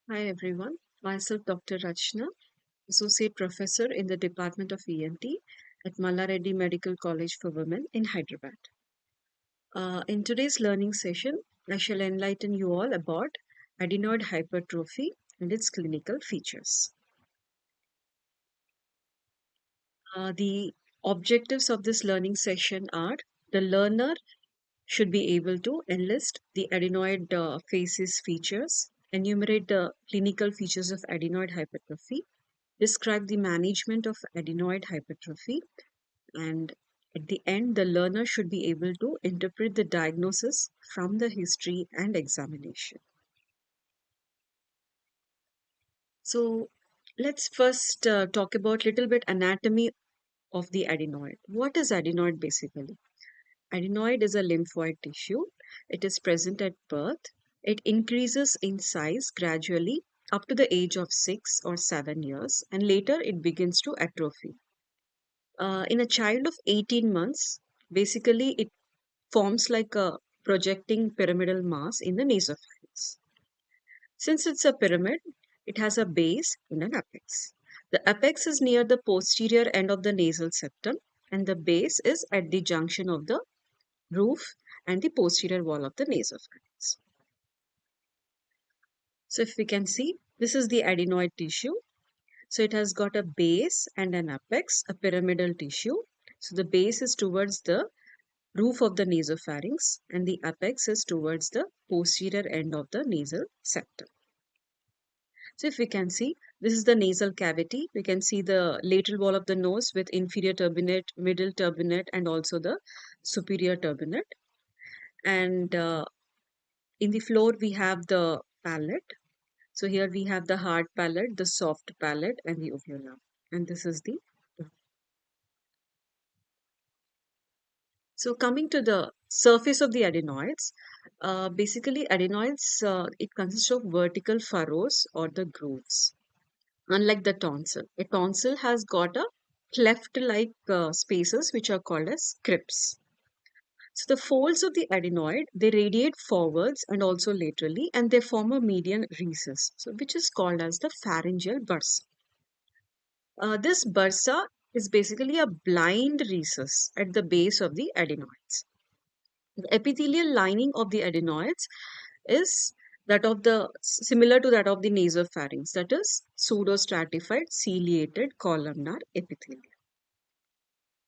Hi everyone, myself Dr. RACHANA, Associate Professor in the Department of ENT at Reddy Medical College for Women in Hyderabad. In today's learning session, I shall enlighten you all about adenoid hypertrophy and its clinical features. The objectives of this learning session are the learner should be able to enlist the adenoid phases features, enumerate the clinical features of adenoid hypertrophy, describe the management of adenoid hypertrophy, and at the end, the learner should be able to interpret the diagnosis from the history and examination. So, let's first talk about little bit anatomy of the adenoid. What is adenoid basically? Adenoid is a lymphoid tissue. It is present at birth. It increases in size gradually up to the age of 6 or 7 years, and later it begins to atrophy. In a child of 18 months, basically it forms like a projecting pyramidal mass in the nasopharynx. Since it's a pyramid, it has a base and an apex. The apex is near the posterior end of the nasal septum, and the base is at the junction of the roof and the posterior wall of the nasopharynx. So if we can see, this is the adenoid tissue. So it has got a base and an apex, a pyramidal tissue. So the base is towards the roof of the nasopharynx and the apex is towards the posterior end of the nasal septum. So if we can see, this is the nasal cavity. We can see the lateral wall of the nose with inferior turbinate, middle turbinate, and also the superior turbinate. And in the floor, we have the palate. So here we have the hard palate, the soft palate, and the uvula. And this is the So coming to the surface of the adenoids, basically adenoids, it consists of vertical furrows or the grooves. Unlike the tonsil, a tonsil has got a cleft-like spaces which are called as crypts. So the folds of the adenoid, they radiate forwards and also laterally, and they form a median recess, so which is called as the pharyngeal bursa. This bursa is basically a blind recess at the base of the adenoids. The epithelial lining of the adenoids is that of the similar to that of the nasopharynx, that is pseudostratified ciliated columnar epithelium.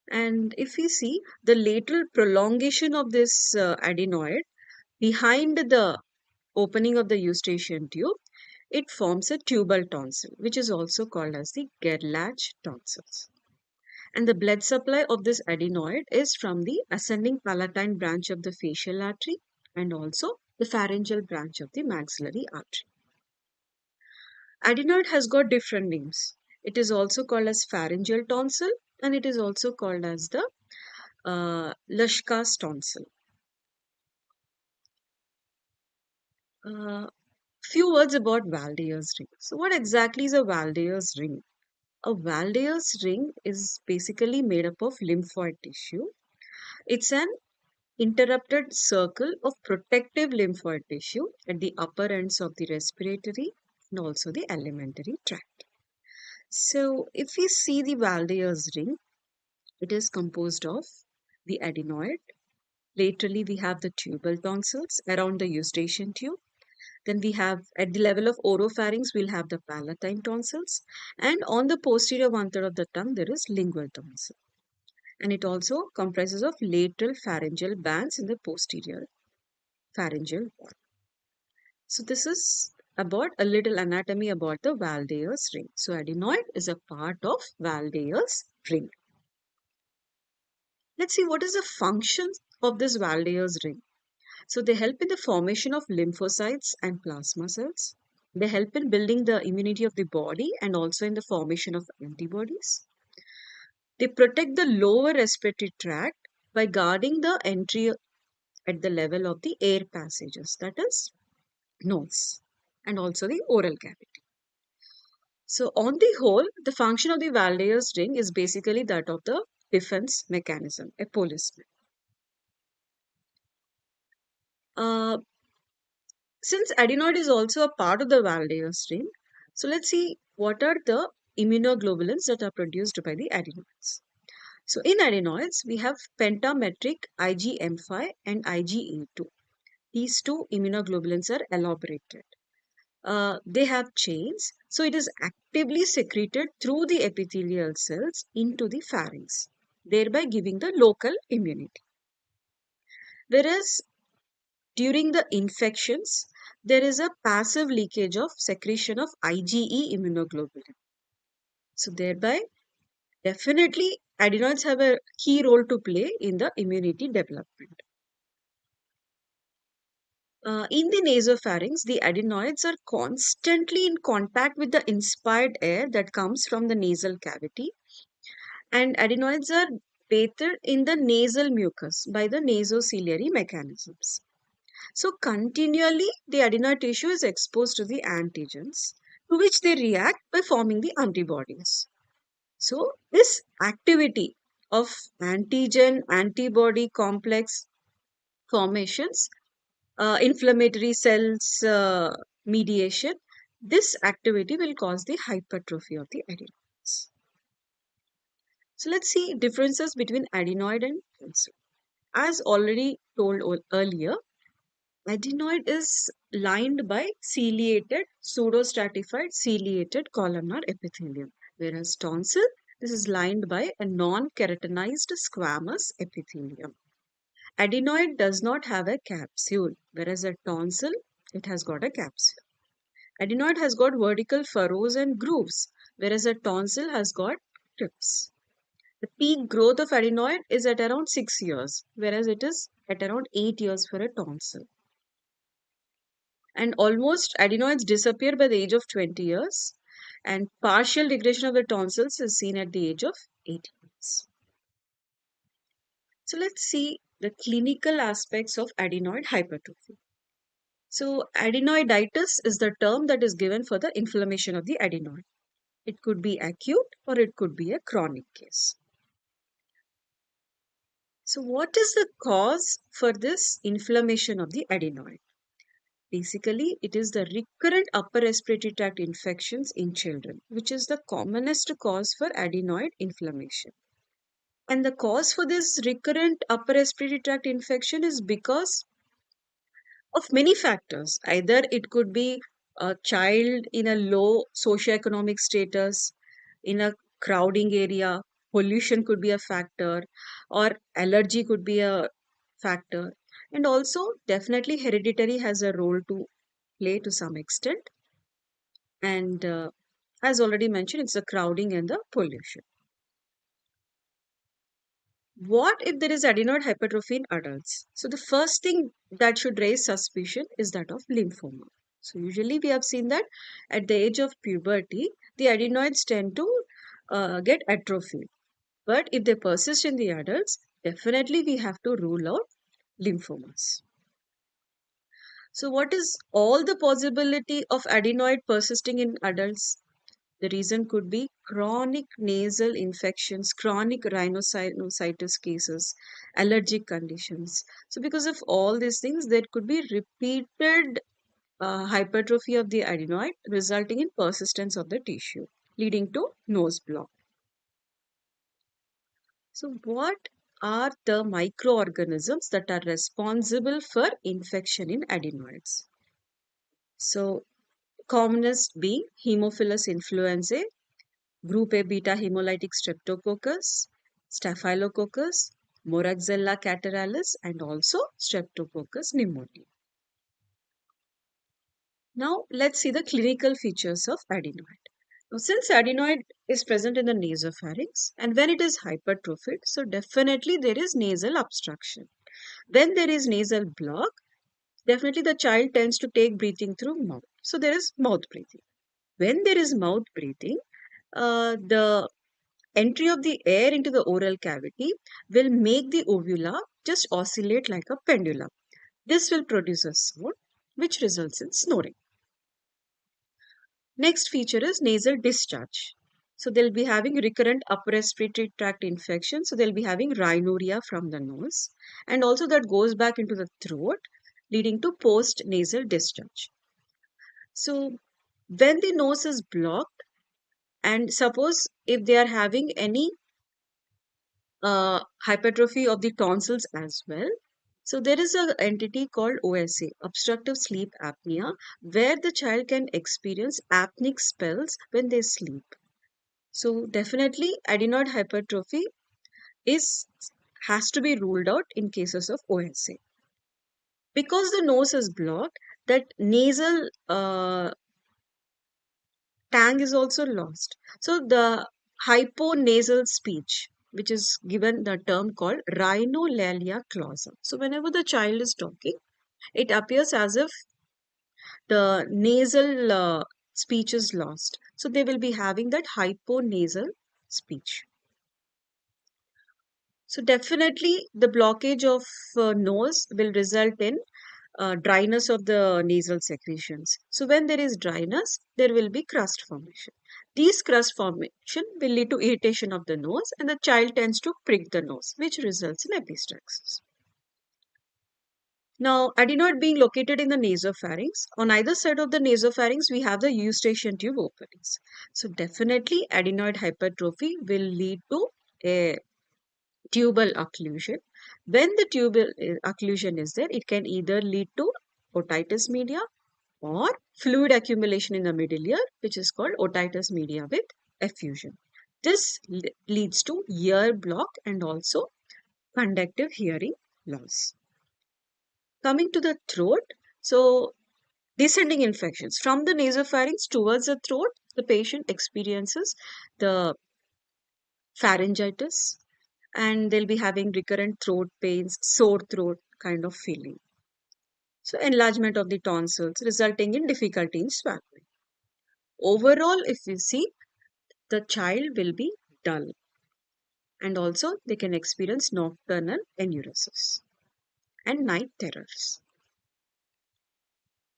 And if we see the lateral prolongation of this adenoid behind the opening of the eustachian tube, it forms a tubal tonsil, which is also called as the Gerlach tonsils. And the blood supply of this adenoid is from the ascending palatine branch of the facial artery and also the pharyngeal branch of the maxillary artery. Adenoid has got different names. It is also called as pharyngeal tonsil and it is also called as the Lushka's tonsil. Uh, Few words about Valdier's ring. So, what exactly is a Valdier's ring? A Valdier's ring is basically made up of lymphoid tissue. It's an interrupted circle of protective lymphoid tissue at the upper ends of the respiratory and also the alimentary tract. So, if we see the Valdier's ring, it is composed of the adenoid. Laterally, we have the tubal tonsils around the eustachian tube. Then we have at the level of oropharynx, we'll have the palatine tonsils. And on the posterior one third of the tongue, there is lingual tonsil. And it also comprises of lateral pharyngeal bands in the posterior pharyngeal wall. So this is about a little anatomy about the Valdier's ring. So adenoid is a part of Valdier's ring. Let's see what is the function of this Valdier's ring. So they help in the formation of lymphocytes and plasma cells. They help in building the immunity of the body and also in the formation of antibodies. They protect the lower respiratory tract by guarding the entry at the level of the air passages, that is nose, and also the oral cavity. So on the whole, the function of the Valdier's ring is basically that of the defense mechanism, a policeman. Uh, Since adenoid is also a part of the validator stream, so let's see what are the immunoglobulins that are produced by the adenoids. So in adenoids, we have pentametric IgM5 and IgE2. These two immunoglobulins are elaborated. They have chains, so it is actively secreted through the epithelial cells into the pharynx, thereby giving the local immunity. Whereas during the infections, there is a passive leakage of secretion of IgE immunoglobulin. So thereby, definitely adenoids have a key role to play in the immunity development. In the nasopharynx, the adenoids are constantly in contact with the inspired air that comes from the nasal cavity, and adenoids are bathed in the nasal mucus by the nasociliary mechanisms. So, continually, the adenoid tissue is exposed to the antigens, to which they react by forming the antibodies. So, this activity of antigen antibody complex formations, inflammatory cells mediation, this activity will cause the hypertrophy of the adenoids. So let's see differences between adenoid and tonsil. As already told earlier, adenoid is lined by ciliated, pseudostratified ciliated columnar epithelium, whereas tonsil, this is lined by a non-keratinized squamous epithelium. Adenoid does not have a capsule, whereas a tonsil, it has got a capsule. Adenoid has got vertical furrows and grooves, whereas a tonsil has got tips. The peak growth of adenoid is at around 6 years, whereas it is at around 8 years for a tonsil. And almost adenoids disappear by the age of 20 years, and partial regression of the tonsils is seen at the age of 18 years. So let's see the clinical aspects of adenoid hypertrophy. So adenoiditis is the term that is given for the inflammation of the adenoid. It could be acute or it could be a chronic case. So what is the cause for this inflammation of the adenoid? Basically, it is the recurrent upper respiratory tract infections in children, which is the commonest cause for adenoid inflammation. And the cause for this recurrent upper respiratory tract infection is because of many factors. Either it could be a child in a low socioeconomic status, in a crowding area, pollution could be a factor, or allergy could be a factor. And also, definitely, hereditary has a role to play to some extent. And as already mentioned, it's the crowding and the pollution. What if there is adenoid hypertrophy in adults? So the first thing that should raise suspicion is that of lymphoma. So usually we have seen that at the age of puberty, the adenoids tend to get atrophy. But if they persist in the adults, definitely we have to rule out lymphomas. So what is all the possibility of adenoid persisting in adults? The reason could be chronic nasal infections, chronic rhinosinusitis cases, allergic conditions. So, because of all these things, there could be repeated hypertrophy of the adenoid, resulting in persistence of the tissue, leading to nose block. So, what are the microorganisms that are responsible for infection in adenoids? So, commonest being Haemophilus influenzae, Group A beta hemolytic streptococcus, staphylococcus, moraxella catarrhalis, and also streptococcus pneumoniae. Now, let's see the clinical features of adenoid. Now, since adenoid is present in the nasopharynx and when it is hypertrophied, so definitely there is nasal obstruction. When there is nasal block, definitely the child tends to take breathing through mouth. So there is mouth breathing. When there is mouth breathing, the entry of the air into the oral cavity will make the uvula just oscillate like a pendulum. This will produce a sound which results in snoring. Next feature is nasal discharge. So they'll be having recurrent upper respiratory tract infection. So they'll be having rhinorrhea from the nose, and also that goes back into the throat. leading to post-nasal discharge. So when the nose is blocked, and suppose if they are having any hypertrophy of the tonsils as well. So there is an entity called OSA, obstructive sleep apnea, where the child can experience apneic spells when they sleep. So definitely adenoid hypertrophy is has to be ruled out in cases of OSA. Because the nose is blocked, that nasal tang is also lost. So the hyponasal speech, which is given the term called rhinolalia clausa. So whenever the child is talking, it appears as if the nasal speech is lost. So they will be having that hyponasal speech. So definitely the blockage of nose will result in dryness of the nasal secretions. So when there is dryness, there will be crust formation. These crust formation will lead to irritation of the nose and the child tends to prick the nose, which results in epistaxis. Now, adenoid being located in the nasopharynx, on either side of the nasopharynx, we have the eustachian tube openings. So definitely adenoid hypertrophy will lead to a tubal occlusion. When the tubal occlusion is there, it can either lead to otitis media or fluid accumulation in the middle ear, which is called otitis media with effusion. This leads to ear block and also conductive hearing loss. Coming to the throat, so descending infections from the nasopharynx towards the throat, the patient experiences the pharyngitis and they'll be having recurrent throat pains, sore throat kind of feeling. So enlargement of the tonsils resulting in difficulty in swallowing. Overall, if you see, the child will be dull and also they can experience nocturnal enuresis and night terrors.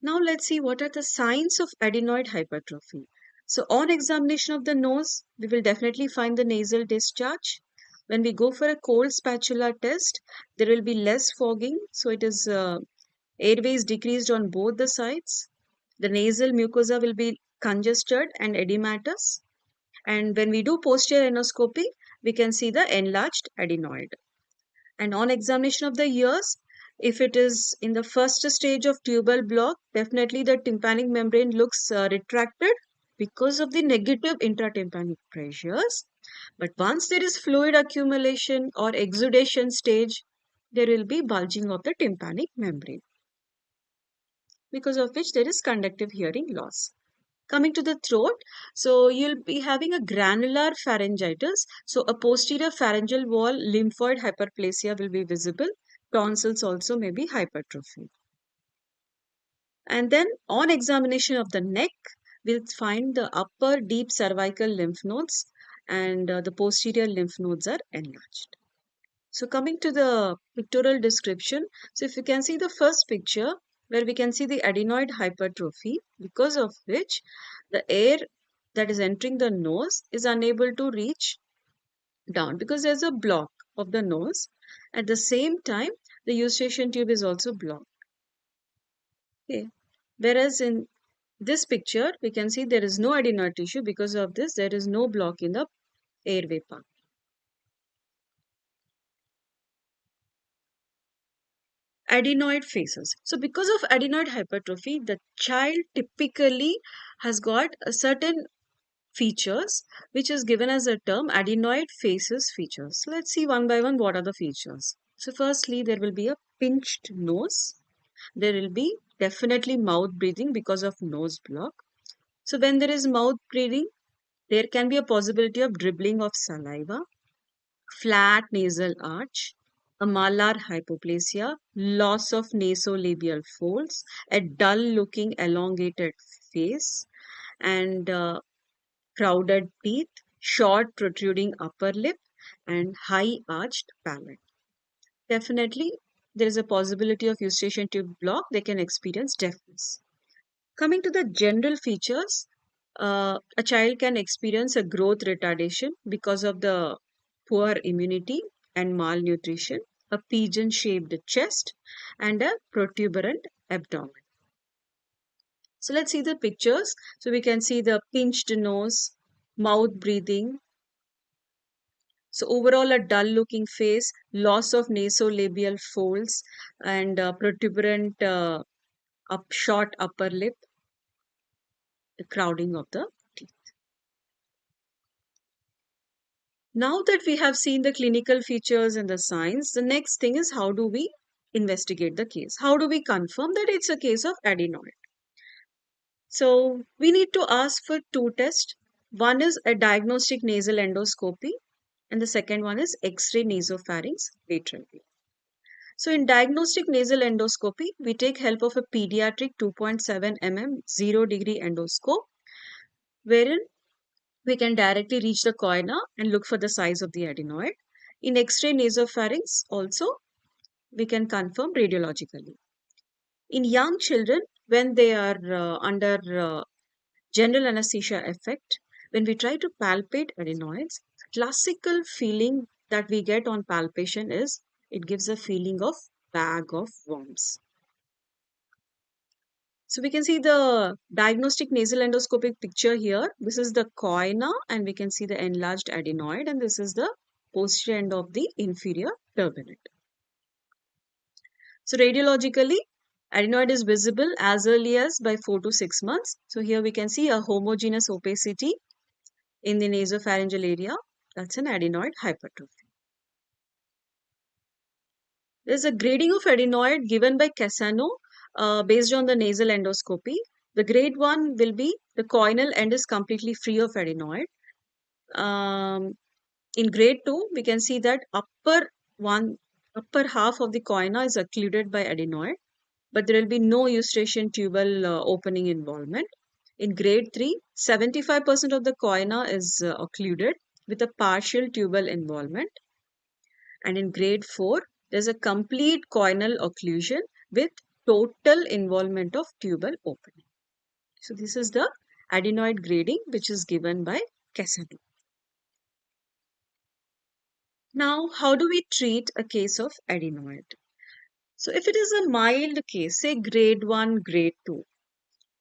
Now let's see what are the signs of adenoid hypertrophy. So on examination of the nose, we will definitely find the nasal discharge. When we go for a cold spatula test, there will be less fogging. So it is airways decreased on both the sides. The nasal mucosa will be congested and edematous. And when we do posterior endoscopy, we can see the enlarged adenoid. And on examination of the ears, if it is in the first stage of tubal block, definitely the tympanic membrane looks retracted because of the negative intratympanic pressures. But once there is fluid accumulation or exudation stage, there will be bulging of the tympanic membrane, because of which there is conductive hearing loss. Coming to the throat, so you'll be having a granular pharyngitis. So a posterior pharyngeal wall lymphoid hyperplasia will be visible. Tonsils also may be hypertrophy. And then on examination of the neck, we'll find the upper deep cervical lymph nodes and the posterior lymph nodes are enlarged. So coming to the pictorial description, so if you can see the first picture where we can see the adenoid hypertrophy, because of which the air that is entering the nose is unable to reach down because there's a block of the nose. At the same time, the eustachian tube is also blocked. Okay. Whereas in this picture, we can see there is no adenoid tissue. Because of this, there is no block in the airway path. Adenoid faces. So because of adenoid hypertrophy, the child typically has got a certain features which is given as a term adenoid faces features. So let's see one by one what are the features. So firstly, there will be a pinched nose. There will be definitely mouth breathing because of nose block. So when there is mouth breathing, there can be a possibility of dribbling of saliva, flat nasal arch, a malar hypoplasia, loss of nasolabial folds, a dull looking elongated face, and crowded teeth, short protruding upper lip, and high arched palate. Definitely, there is a possibility of eustachian tube block. They can experience deafness. Coming to the general features, a child can experience a growth retardation because of the poor immunity and malnutrition. a pigeon-shaped chest, and a protuberant abdomen. So let's see the pictures. So we can see the pinched nose, mouth breathing. So overall, a dull-looking face, loss of nasolabial folds, and protuberant short upper lip, the crowding of the teeth. Now that we have seen the clinical features and the signs, the next thing is how do we investigate the case? How do we confirm that it's a case of adenoid? So we need to ask for two tests. One is a diagnostic nasal endoscopy, and the second one is X-ray nasopharynx laterally. So in diagnostic nasal endoscopy, we take help of a pediatric 2.7 mm 0-degree endoscope, wherein we can directly reach the choana and look for the size of the adenoid. In X-ray nasopharynx also, we can confirm radiologically. In young children, when they are under general anesthesia effect, when we try to palpate adenoids, classical feeling that we get on palpation is it gives a feeling of bag of worms. So we can see the diagnostic nasal endoscopic picture here. This is the choana and we can see the enlarged adenoid, and this is the posterior end of the inferior turbinate. So radiologically, adenoid is visible as early as by 4 to 6 months. So here we can see a homogeneous opacity in the nasopharyngeal area. That's an adenoid hypertrophy. There's a grading of adenoid given by Cassano based on the nasal endoscopy. The grade 1 will be the choanal end is completely free of adenoid. In grade 2, we can see that upper half of the choana is occluded by adenoid, but there will be no eustachian tubal opening involvement. In grade 3, 75% of the choana is occluded with a partial tubal involvement. And in grade 4, there's a complete choanal occlusion with total involvement of tubal opening. So this is the adenoid grading which is given by Cassano. Now, how do we treat a case of adenoid? So if it is a mild case, say grade 1, grade 2,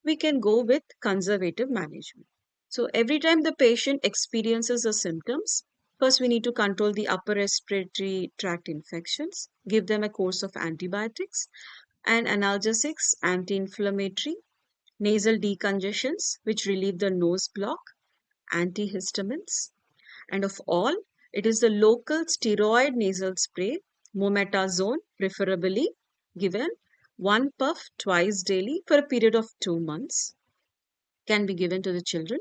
we can go with conservative management. So every time the patient experiences the symptoms, first we need to control the upper respiratory tract infections, give them a course of antibiotics and analgesics, anti-inflammatory, nasal decongestions which relieve the nose block, antihistamines, and of all, it is the local steroid nasal spray, mometazone, preferably given one puff twice daily for a period of 2 months, can be given to the children,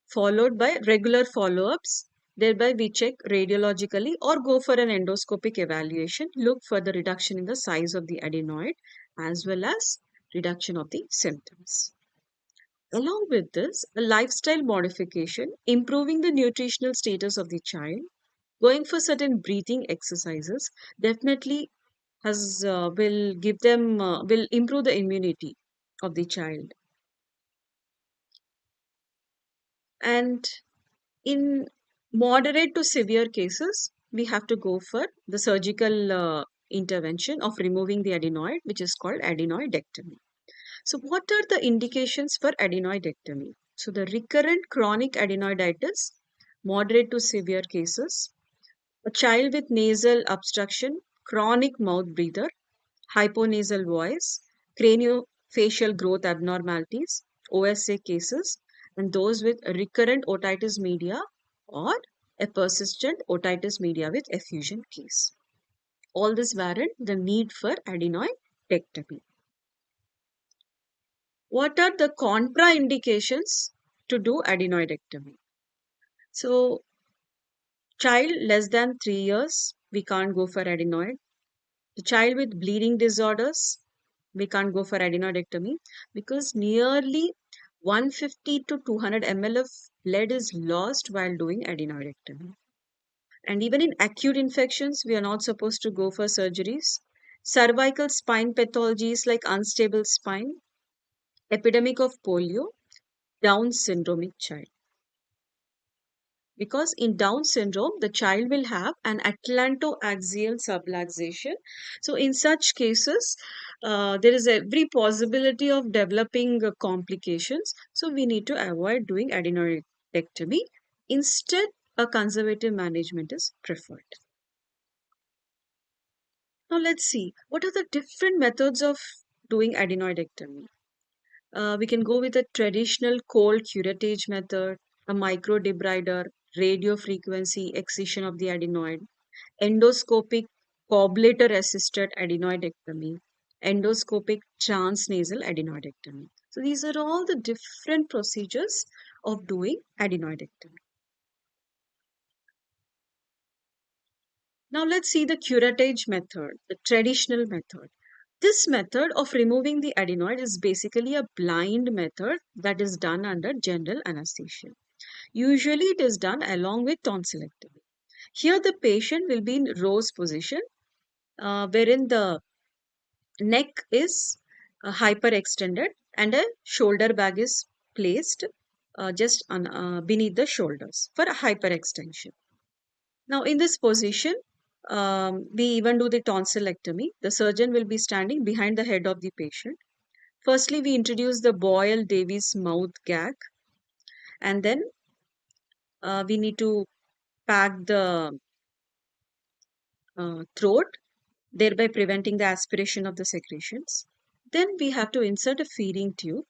followed by regular follow-ups. Thereby, we check radiologically or go for an endoscopic evaluation, look for the reduction in the size of the adenoid as well as reduction of the symptoms. Along with this, a lifestyle modification, improving the nutritional status of the child, going for certain breathing exercises definitely will improve the immunity of the child. And in moderate to severe cases, we have to go for the surgical intervention of removing the adenoid, which is called adenoidectomy. So what are the indications for adenoidectomy? So the recurrent chronic adenoiditis, moderate to severe cases, a child with nasal obstruction, chronic mouth breather, hyponasal voice, craniofacial growth abnormalities, OSA cases, and those with recurrent otitis media or a persistent otitis media with effusion case. All this warrant the need for adenoidectomy. What are the contraindications to do adenoidectomy? So, child less than 3 years, we can't go for adenoid. The child with bleeding disorders, we can't go for adenoidectomy because nearly 150 to 200 ml of blood is lost while doing adenoidectomy. And even in acute infections, we are not supposed to go for surgeries. Cervical spine pathologies like unstable spine, epidemic of polio, Down syndromic child. because in Down syndrome, the child will have an atlantoaxial subluxation. So, in such cases, there is every possibility of developing complications. So, we need to avoid doing adenoidectomy. Instead, a conservative management is preferred. Now, let's see what are the different methods of doing adenoidectomy. We can go with a traditional cold curettage method, a microdebrider, radio frequency excision of the adenoid, endoscopic cobblator assisted adenoidectomy, endoscopic transnasal adenoidectomy. So these are all the different procedures of doing adenoidectomy. Now let's see the curettage method, the traditional method. This method of removing the adenoid is basically a blind method that is done under general anesthesia. Usually it is done along with tonsillectomy. Here the patient will be in rose position, wherein the neck is hyperextended and a shoulder bag is placed beneath the shoulders for a hyperextension. Now, in this position, we even do the tonsillectomy. The surgeon will be standing behind the head of the patient. Firstly, we introduce the Boyle Davies mouth gag, and then we need to pack the throat, thereby preventing the aspiration of the secretions. Then we have to insert a feeding tube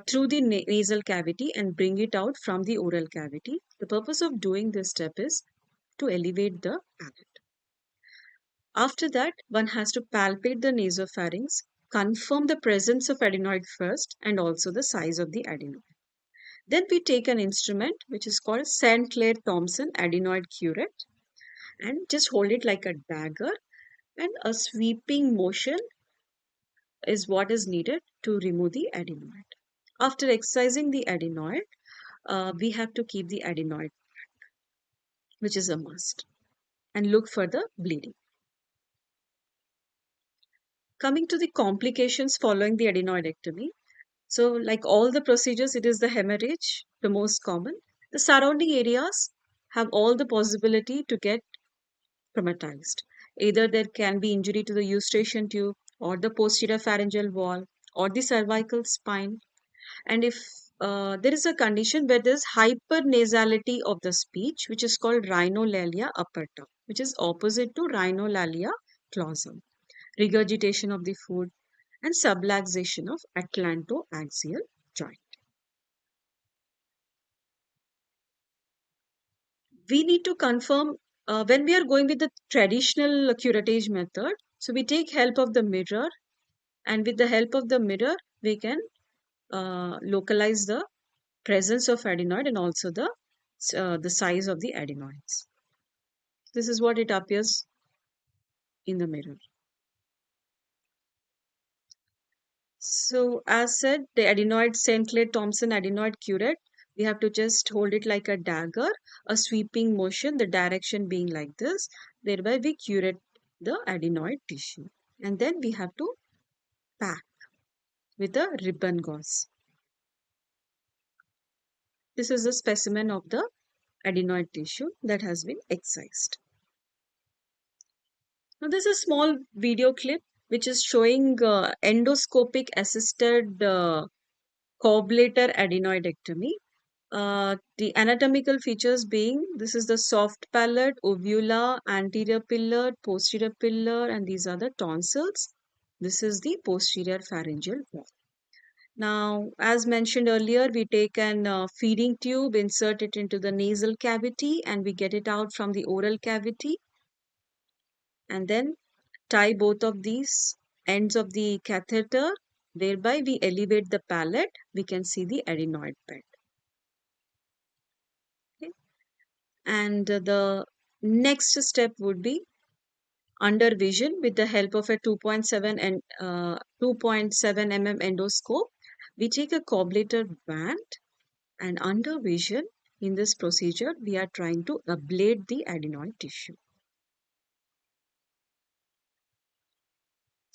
through the nasal cavity and bring it out from the oral cavity. The purpose of doing this step is to elevate the palate. After that, one has to palpate the nasopharynx, confirm the presence of adenoid first and also the size of the adenoid. Then we take an instrument which is called St. Clair Thompson adenoid curette and just hold it like a dagger, and a sweeping motion is what is needed to remove the adenoid. After excising the adenoid, we have to keep the adenoid, which is a must, and look for the bleeding. Coming to the complications following the adenoidectomy. So, like all the procedures, it is the hemorrhage, the most common. The surrounding areas have all the possibility to get traumatized. Either there can be injury to the eustachian tube or the posterior pharyngeal wall or the cervical spine. And if there is a condition where there is hypernasality of the speech, which is called rhinolalia aperta, which is opposite to rhinolalia clausum, regurgitation of the food, and subluxation of atlantoaxial joint. We need to confirm when we are going with the traditional curettage method. So we take help of the mirror, and with the help of the mirror, we can localize the presence of adenoid and also the size of the adenoids. This is what it appears in the mirror. So, as said, the adenoid St. Clair Thompson adenoid curette, we have to just hold it like a dagger, a sweeping motion, the direction being like this. Thereby, we curette the adenoid tissue. And then we have to pack with a ribbon gauze. This is a specimen of the adenoid tissue that has been excised. Now, this is a small video clip which is showing endoscopic assisted cobblator adenoidectomy. The anatomical features being this is the soft palate, uvula, anterior pillar, posterior pillar, and these are the tonsils. This is the posterior pharyngeal wall. Now, as mentioned earlier, we take an feeding tube, insert it into the nasal cavity, and we get it out from the oral cavity, and then tie both of these ends of the catheter. Thereby, we elevate the palate. We can see the adenoid bed. Okay. And the next step would be under vision with the help of a 2.7 and 2.7 mm endoscope. We take a cobblator band, and under vision in this procedure, we are trying to ablate the adenoid tissue.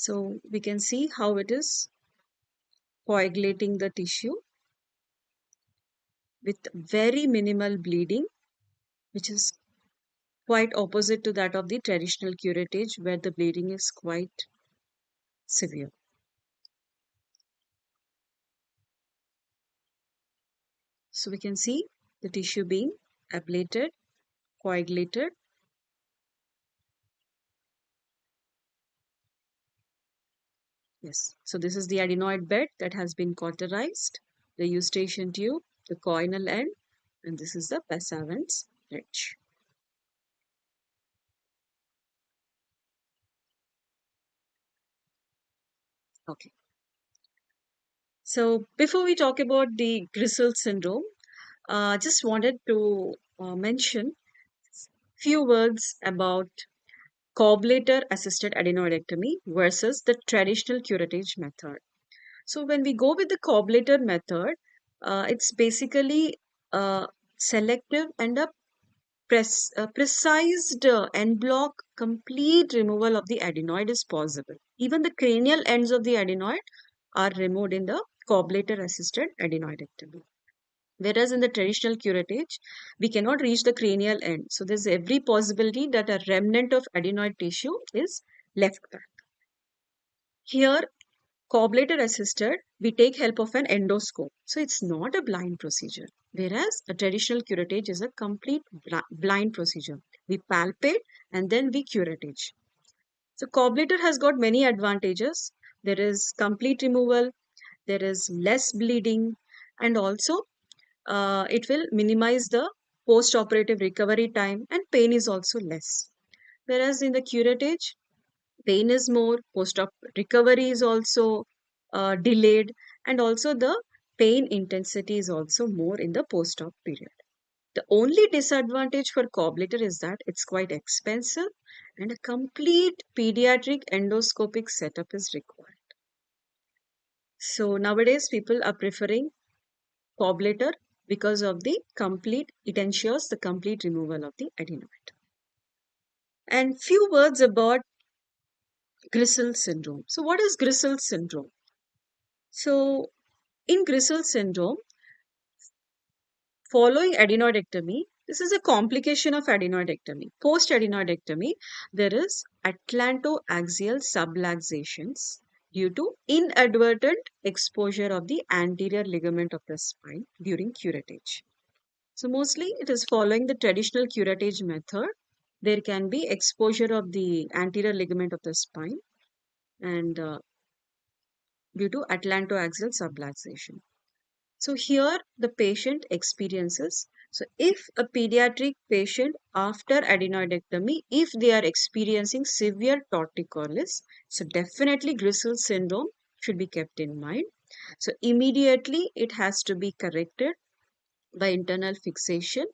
So we can see how it is coagulating the tissue with very minimal bleeding. which is quite opposite to that of the traditional curettage where the bleeding is quite severe. So we can see the tissue being ablated, coagulated. Yes. So this is the adenoid bed that has been cauterized, the eustachian tube, the coinal end, and this is the Passavant's ridge. Okay. So before we talk about the Grisel syndrome, just wanted to mention few words about cobblator assisted adenoidectomy versus the traditional curettage method. So when we go with the cobblator method, it's basically selective and a precised end block complete removal of the adenoid is possible. Even the cranial ends of the adenoid are removed in the cobblator assisted adenoidectomy. Whereas in the traditional curettage, we cannot reach the cranial end. So there's every possibility that a remnant of adenoid tissue is left back. Here, cobblator assisted, we take help of an endoscope. So it's not a blind procedure. Whereas a traditional curettage is a complete blind procedure. We palpate and then we curettage. So cobblator has got many advantages. There is complete removal, there is less bleeding, and also it will minimize the post-operative recovery time and pain is also less. Whereas in the curettage, pain is more, post-op recovery is also delayed, and also the pain intensity is also more in the post-op period. The only disadvantage for cobblator is that it's quite expensive and a complete pediatric endoscopic setup is required. So nowadays people are preferring cobblator because of the complete, it ensures the complete removal of the adenoid. And few words about Grisel syndrome. So what is Grisel syndrome? So in Grisel syndrome, following adenoidectomy, this is a complication of adenoidectomy. Post adenoidectomy, there is atlantoaxial subluxations due to inadvertent exposure of the anterior ligament of the spine during curettage. So mostly it is following the traditional curettage method. There can be exposure of the anterior ligament of the spine and due to atlantoaxial subluxation. So here the patient experiences. So if a pediatric patient after adenoidectomy, if they are experiencing severe torticollis, so definitely Grisel syndrome should be kept in mind. So immediately it has to be corrected by internal fixation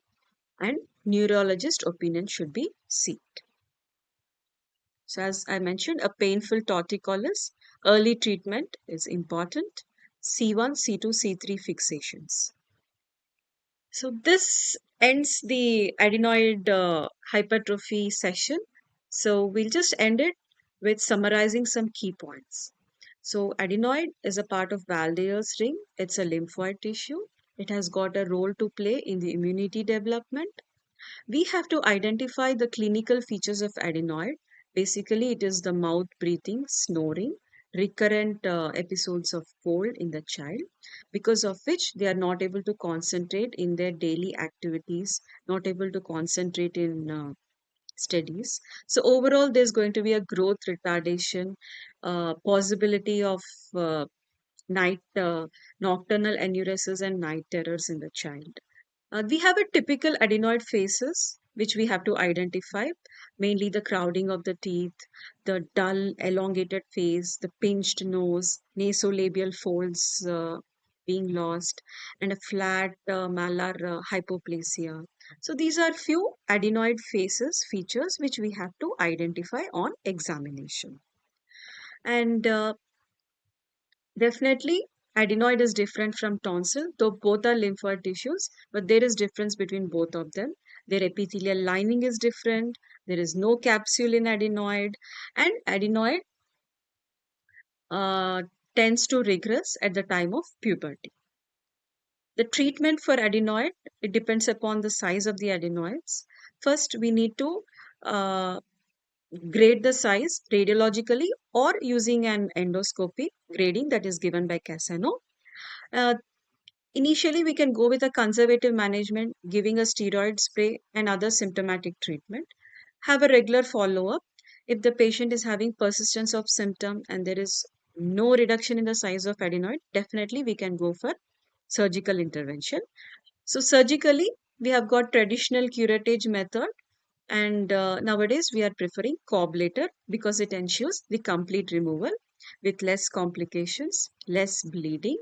and neurologist opinion should be sought. So as I mentioned, a painful torticollis, early treatment is important. C1, C2, C3 fixations. So this ends the adenoid hypertrophy session. So we'll just end it with summarizing some key points. So adenoid is a part of Valdeir's ring. It's a lymphoid tissue. It has got a role to play in the immunity development. We have to identify the clinical features of adenoid. Basically, it is the mouth breathing, snoring, recurrent episodes of cold in the child, because of which they are not able to concentrate in their daily activities, not able to concentrate in studies. So overall, there's going to be a growth retardation, possibility of night nocturnal enuresis and night terrors in the child. We have a typical adenoid faces, which we have to identify, mainly the crowding of the teeth, the dull, elongated face, the pinched nose, nasolabial folds being lost, and a flat malar hypoplasia. So these are few adenoid faces features which we have to identify on examination. And definitely, adenoid is different from tonsil, though both are lymphoid tissues, but there is difference between both of them. Their epithelial lining is different. There is no capsule in adenoid, and adenoid uh, tends to regress at the time of puberty. The treatment for adenoid, it depends upon the size of the adenoids. First, we need to uh, grade the size radiologically or using an endoscopy grading that is given by Casano. Uh, Initially, we can go with a conservative management, giving a steroid spray and other symptomatic treatment. Have a regular follow up. If the patient is having persistence of symptom and there is no reduction in the size of adenoid, definitely we can go for surgical intervention. So surgically, we have got traditional curettage method, and nowadays we are preferring cobblator because it ensures the complete removal with less complications, less bleeding,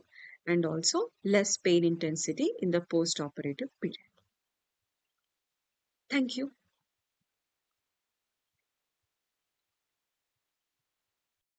and also less pain intensity in the post-operative period. Thank you.